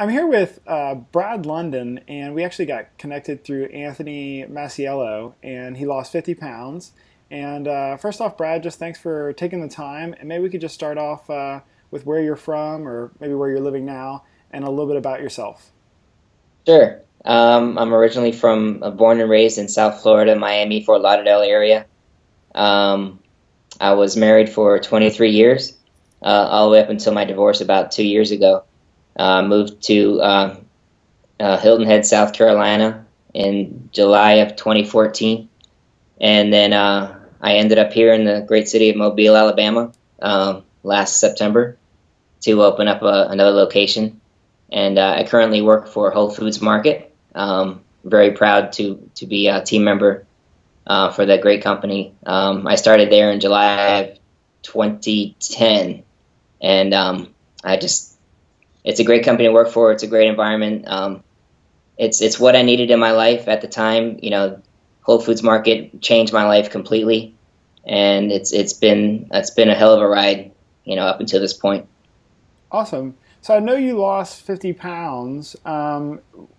I'm here with Brad London, and we actually got connected through Anthony Masiello, and he lost 50 pounds. And first off, Brad, just thanks for taking the time. And maybe we could just start off with where you're from, or maybe where you're living now, and a little bit about yourself. Sure. I'm originally from, born and raised in South Florida, Miami, Fort Lauderdale area. Um, I was married for 23 years, all the way up until my divorce about 2 years ago. Moved to Hilton Head, South Carolina in July of 2014. And then I ended up here in the great city of Mobile, Alabama, last September to open up another location. And I currently work for Whole Foods Market. Very proud to be a team member for that great company. I started there in July of 2010, and it's a great company to work for. It's a great environment. It's what I needed in my life at the time. Whole Foods Market changed my life completely, and it's been a hell of a ride, up until this point. Awesome. So I know you lost 50 pounds.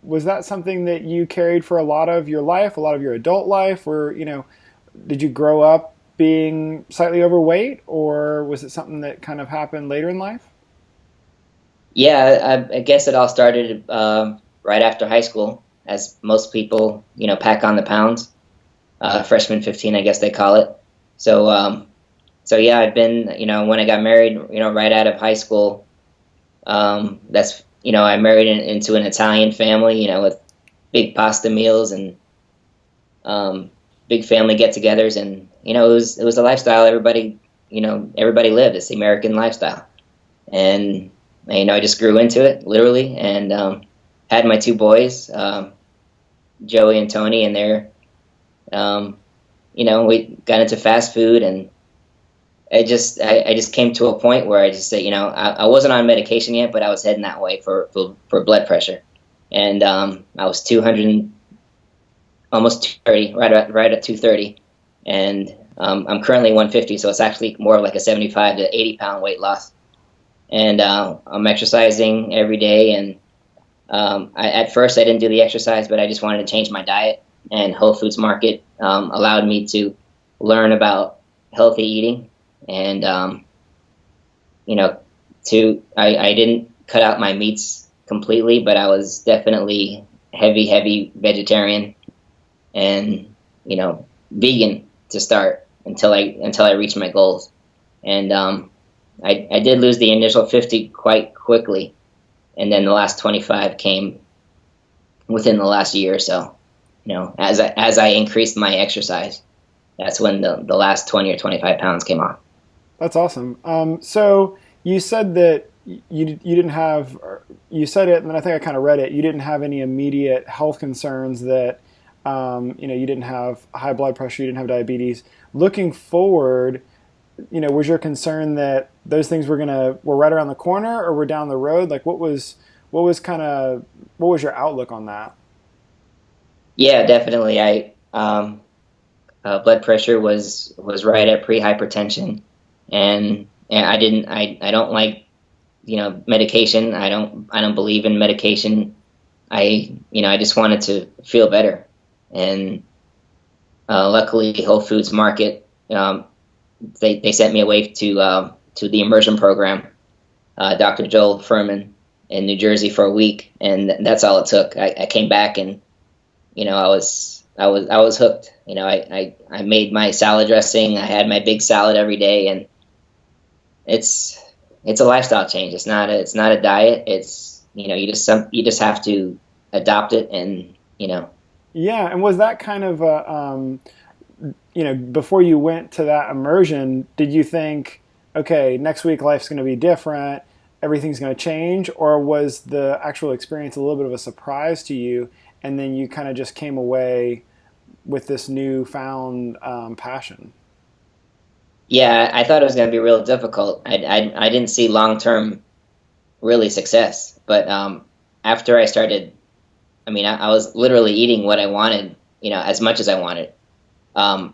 Was that something that you carried for a lot of your life, a lot of your adult life? Or, did you grow up being slightly overweight, or was it something that kind of happened later in life? Yeah, I guess it all started right after high school, as most people, pack on the pounds. Freshman 15, I guess they call it. So, so yeah, I've been, when I got married, right out of high school. I married into an Italian family, with big pasta meals and big family get-togethers, and it was a lifestyle everybody lived. It's the American lifestyle, and I just grew into it literally, and had my two boys, Joey and Tony, and we got into fast food, and I just came to a point where I just said, I wasn't on medication yet, but I was heading that way for blood pressure, and I was 200, almost 230, right at 230, and I'm currently 150, so it's actually more of like a 75 to 80 pound weight loss, and I'm exercising every day, and at first I didn't do the exercise, but I just wanted to change my diet, and Whole Foods Market allowed me to learn about healthy eating. And I didn't cut out my meats completely, but I was definitely heavy vegetarian, and vegan to start until I reached my goals. And I did lose the initial 50 quite quickly, and then the last 25 came within the last year or so. As I increased my exercise, that's when the last 20 or 25 pounds came off. That's awesome. So you said that you didn't have, or you said it, and then I think I kind of read it. You didn't have any immediate health concerns that, you didn't have high blood pressure, you didn't have diabetes. Looking forward, was your concern that those things were right around the corner, or were down the road? Like, what was your outlook on that? Yeah, definitely. I blood pressure was right at pre-hypertension, and I don't like medication. I don't believe in medication. I just wanted to feel better, and luckily Whole Foods Market, they sent me away to the immersion program, Dr. Joel Furhman in New Jersey for a week, and that's all it took. I came back, and I was hooked. I made my salad dressing. I had my big salad every day, and it's a lifestyle change. It's not a diet. It's you just have to adopt it, and Yeah, and was that kind of before you went to that immersion, did you think, okay, next week life's going to be different, everything's going to change, or was the actual experience a little bit of a surprise to you, and then you kind of just came away with this newfound passion? yeah, I thought it was going to be real difficult. I didn't see long term really success, but after I started, I was literally eating what I wanted, as much as I wanted. Um,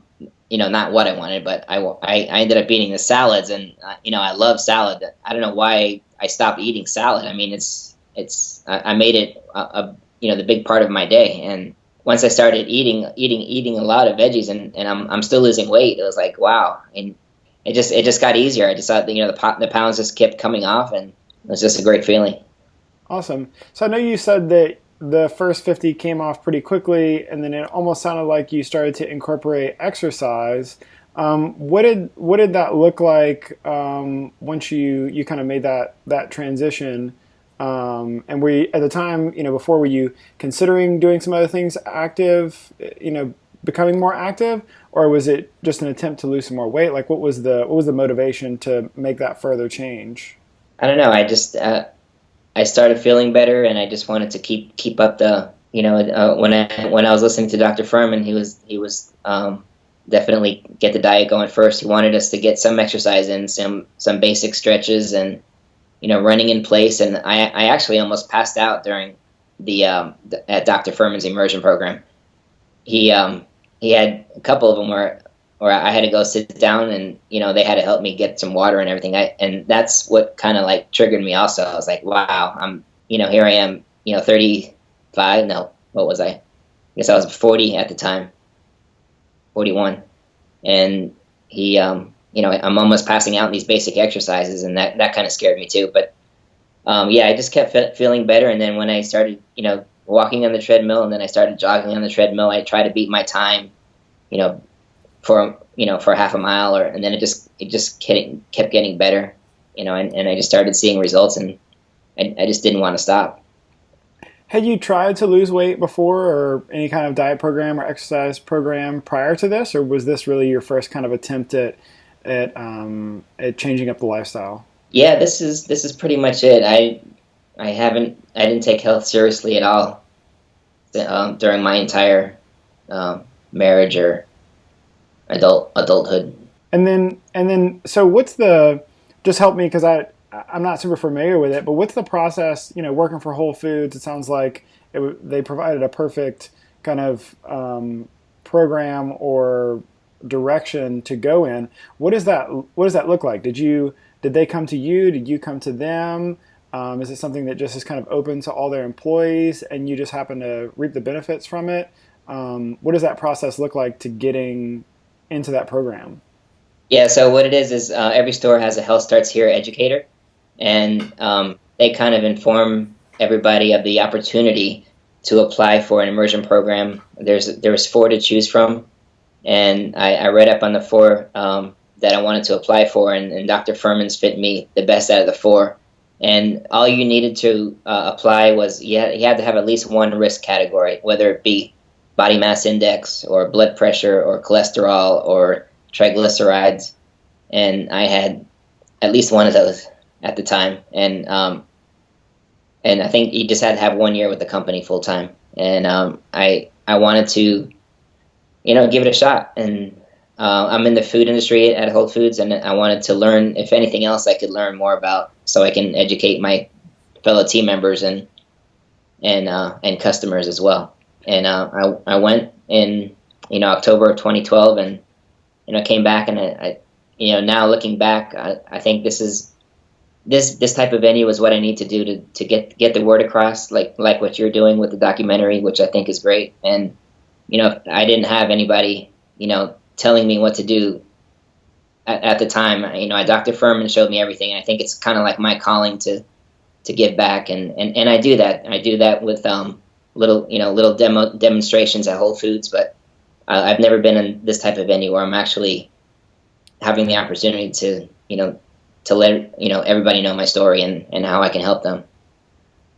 not what I wanted, but I ended up eating the salads, and I love salad. I don't know why I stopped eating salad. I made it the big part of my day. And once I started eating a lot of veggies, and I'm still losing weight, it was like wow. And it just got easier. I just thought that, the pounds just kept coming off, and it was just a great feeling. Awesome. So I know you said that the first 50 came off pretty quickly, and then it almost sounded like you started to incorporate exercise. What did that look like once you kind of made that transition? And were you, at the time, before, were you considering doing some other things active, becoming more active, or was it just an attempt to lose some more weight? Like, what was the motivation to make that further change? I don't know. I started feeling better, and I just wanted to keep up the when I was listening to Dr. Furhman, he was definitely get the diet going first. He wanted us to get some exercise in, some basic stretches, and running in place. And I actually almost passed out during at Dr. Furman's immersion program. He had a couple of them where I had to go sit down, and they had to help me get some water and everything. And that's what kind of like triggered me. Also, I was like, wow, I'm here I am, 35. No, what was I? I guess I was 40 at the time, 41, and I'm almost passing out in these basic exercises, and that kind of scared me too. But yeah, I just kept feeling better, and then when I started, walking on the treadmill, and then I started jogging on the treadmill, I tried to beat my time, you know, for half a mile, and then it just kept getting better, and I just started seeing results, and I just didn't want to stop. Had you tried to lose weight before, or any kind of diet program or exercise program prior to this, or was this really your first kind of attempt at changing up the lifestyle? Yeah, this is pretty much it. I didn't take health seriously at all during my entire marriage or adulthood. So what's the, just help me, because I'm not super familiar with it, but what's the process, working for Whole Foods? It sounds like they provided a perfect kind of program or direction to go in. What does that look like? Did they come to you? Did you come to them? Is it something that just is kind of open to all their employees and you just happen to reap the benefits from it? What does that process look like to getting into that program? Yeah, so what it is every store has a Health Starts Here educator, and they kind of inform everybody of the opportunity to apply for an immersion program. There's four to choose from, and I read up on the four that I wanted to apply for, and Dr. Furman's fit me the best out of the four. And all you needed to apply was you had to have at least one risk category, whether it be body mass index or blood pressure or cholesterol or triglycerides. And I had at least one of those at the time. And I think you just had to have 1 year with the company full time. And I wanted to, give it a shot. And I'm in the food industry at Whole Foods, and I wanted to learn, if anything else, I could learn more about, so I can educate my fellow team members and customers as well. And I went in October of 2012, and came back, and I now looking back, I think this type of venue is what I need to do to get the word across, like what you're doing with the documentary, which I think is great. And if I didn't have anybody telling me what to do at the time, Dr. Furman showed me everything, and I think it's kind of like my calling to give back, and I do that. I do that with little demonstrations at Whole Foods, but I've never been in this type of venue where I'm actually having the opportunity to let everybody know my story and how I can help them.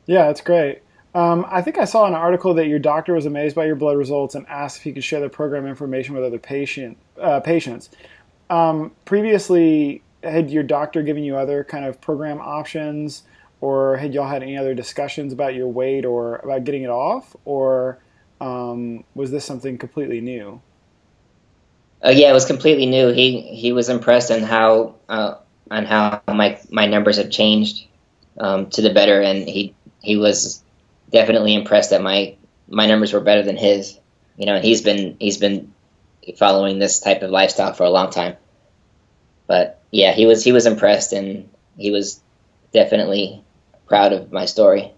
Yeah, that's great. I think I saw in an article that your doctor was amazed by your blood results and asked if you could share the program information with other patients. Previously, had your doctor given you other kind of program options, or had y'all had any other discussions about your weight or about getting it off, or was this something completely new? Yeah, it was completely new. He was impressed on how my numbers have changed to the better, and he was definitely impressed that my numbers were better than his. And he's been following this type of lifestyle for a long time. But yeah, he was impressed, and he was definitely proud of my story.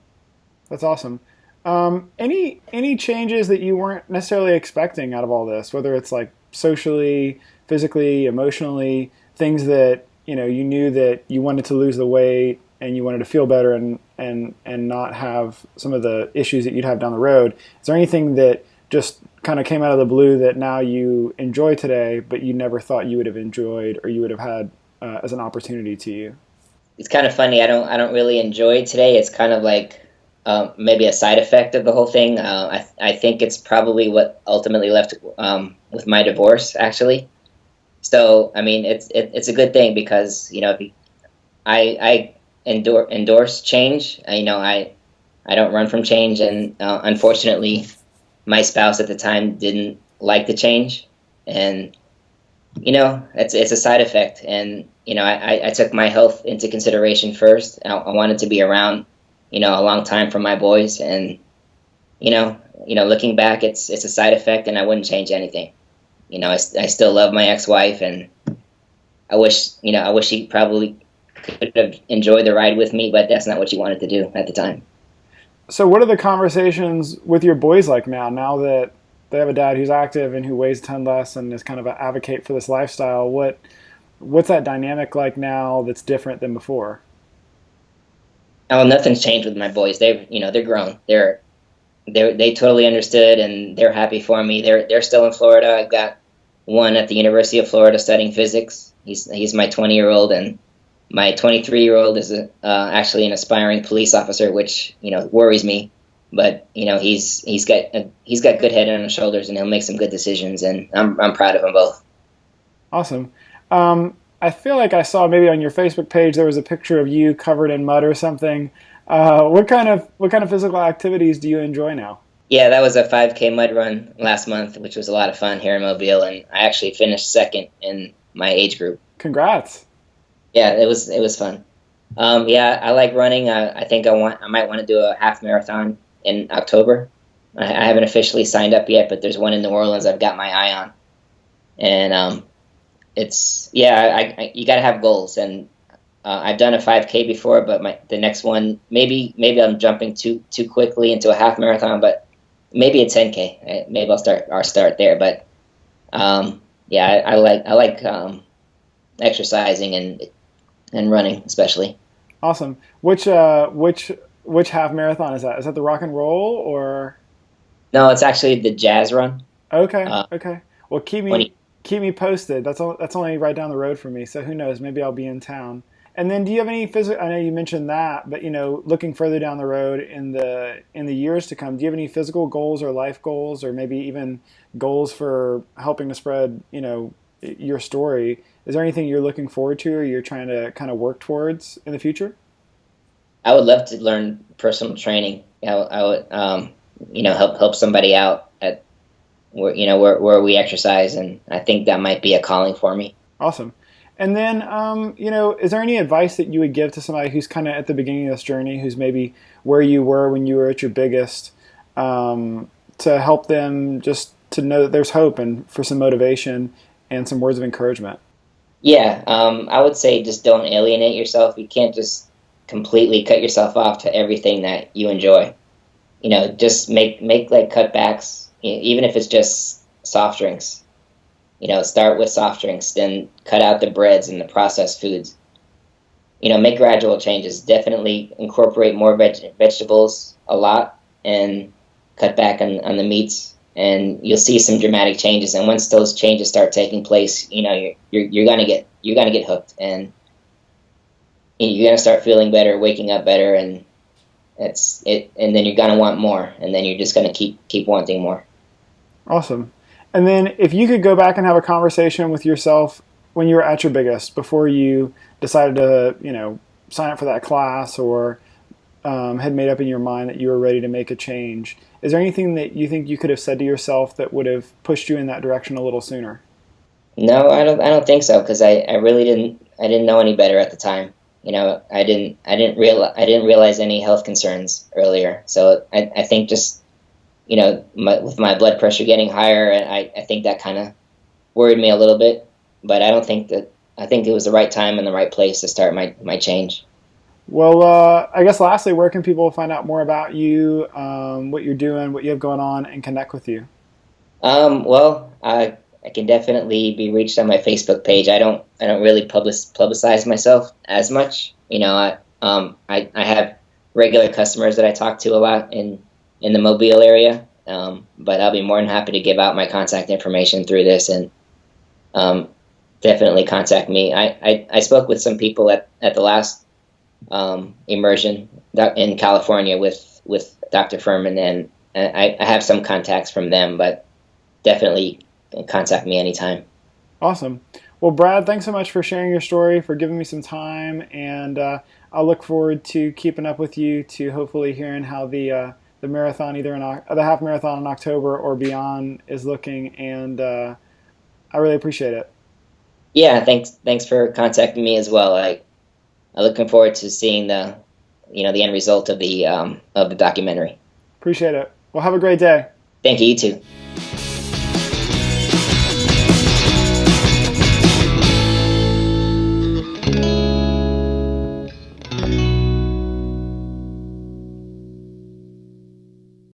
That's awesome. Any changes that you weren't necessarily expecting out of all this, whether it's like socially, physically, emotionally, things that you knew that you wanted to lose the weight and you wanted to feel better and not have some of the issues that you'd have down the road. Is there anything that just kind of came out of the blue that now you enjoy today, but you never thought you would have enjoyed or you would have had as an opportunity to you? It's kind of funny. I don't really enjoy it today. It's kind of like maybe a side effect of the whole thing. I think it's probably what ultimately left with my divorce, actually. So I mean, it's a good thing because I endorse change. I don't run from change, and unfortunately, my spouse at the time didn't like the change, and it's a side effect. And I took my health into consideration first. I wanted to be around, a long time for my boys, and looking back, it's a side effect, and I wouldn't change anything. I still love my ex-wife, and I wish she probably could have enjoyed the ride with me, but that's not what she wanted to do at the time. So, what are the conversations with your boys like now? Now that they have a dad who's active and who weighs a ton less and is kind of an advocate for this lifestyle, what's that dynamic like now that's different than before? Oh, nothing's changed with my boys. They're grown. They totally understood, and they're happy for me. They're still in Florida. I've got one at the University of Florida studying physics. He's my 20-year-old, and my 23-year-old is actually an aspiring police officer, which worries me. But he's got good head on his shoulders, and he'll make some good decisions, and I'm proud of them both. Awesome. I feel like I saw maybe on your Facebook page there was a picture of you covered in mud or something. What kind of physical activities do you enjoy now? Yeah, that was a 5K mud run last month, which was a lot of fun here in Mobile, and I actually finished second in my age group. Congrats. Yeah, it was fun. Yeah, I like running. I think I might want to do a half marathon in October. I haven't officially signed up yet, but there's one in New Orleans I've got my eye on, and it's yeah. You got to have goals, and I've done a 5K before, but the next one maybe I'm jumping too quickly into a half marathon, but maybe a 10K. Maybe I'll start there, but yeah, I like exercising and running especially. Awesome. Which half marathon is that? Is that the rock and roll or? No, it's actually the jazz run. Okay, Uh, okay. Well, keep me 20. keep me posted. That's only right down the road for me, so who knows? Maybe I'll be in town. And then, do you have any physical? I know you mentioned that, but looking further down the road in the years to come, do you have any physical goals or life goals, or maybe even goals for helping to spread, your story? Is there anything you're looking forward to, or you're trying to kind of work towards in the future? I would love to learn personal training. I would help somebody out at where we exercise, and I think that might be a calling for me. Awesome. And then, is there any advice that you would give to somebody who's kind of at the beginning of this journey, who's maybe where you were when you were at your biggest, to help them just to know that there's hope and for some motivation and some words of encouragement? Yeah, I would say just don't alienate yourself. You can't just completely cut yourself off to everything that you enjoy. Just make like cutbacks, even if it's just soft drinks. Start with soft drinks, then cut out the breads and the processed foods. Make gradual changes. Definitely incorporate more vegetables a lot, and cut back on the meats, and you'll see some dramatic changes. And once those changes start taking place, you're gonna get hooked, and you're gonna start feeling better, waking up better, and that's it. And then you're gonna want more, and then you're just gonna keep wanting more. Awesome. And then, if you could go back and have a conversation with yourself when you were at your biggest, before you decided to, sign up for that class or had made up in your mind that you were ready to make a change, is there anything that you think you could have said to yourself that would have pushed you in that direction a little sooner? No, I don't think so, because I really didn't know any better at the time. I didn't realize any health concerns earlier. So I think just with my blood pressure getting higher, and I think that kind of worried me a little bit. But I don't think that I think it was the right time and the right place to start my change. Well, I guess lastly, where can people find out more about you, what you're doing, what you have going on, and connect with you? Well, I can definitely be reached on my Facebook page. I don't really publicize myself as much. I have regular customers that I talk to a lot in the Mobile area. But I'll be more than happy to give out my contact information through this, and um, definitely contact me. I spoke with some people at the last immersion in California with Dr. Furhman, and I have some contacts from them, but definitely contact me anytime. Awesome. Well, Brad, thanks so much for sharing your story, for giving me some time, and I'll look forward to keeping up with you to hopefully hearing how the marathon, either the half marathon in October or beyond, is looking. And I really appreciate it. Yeah, thanks for contacting me as well. I'm looking forward to seeing the end result of the documentary. Appreciate it. Well, have a great day. Thank you, you too.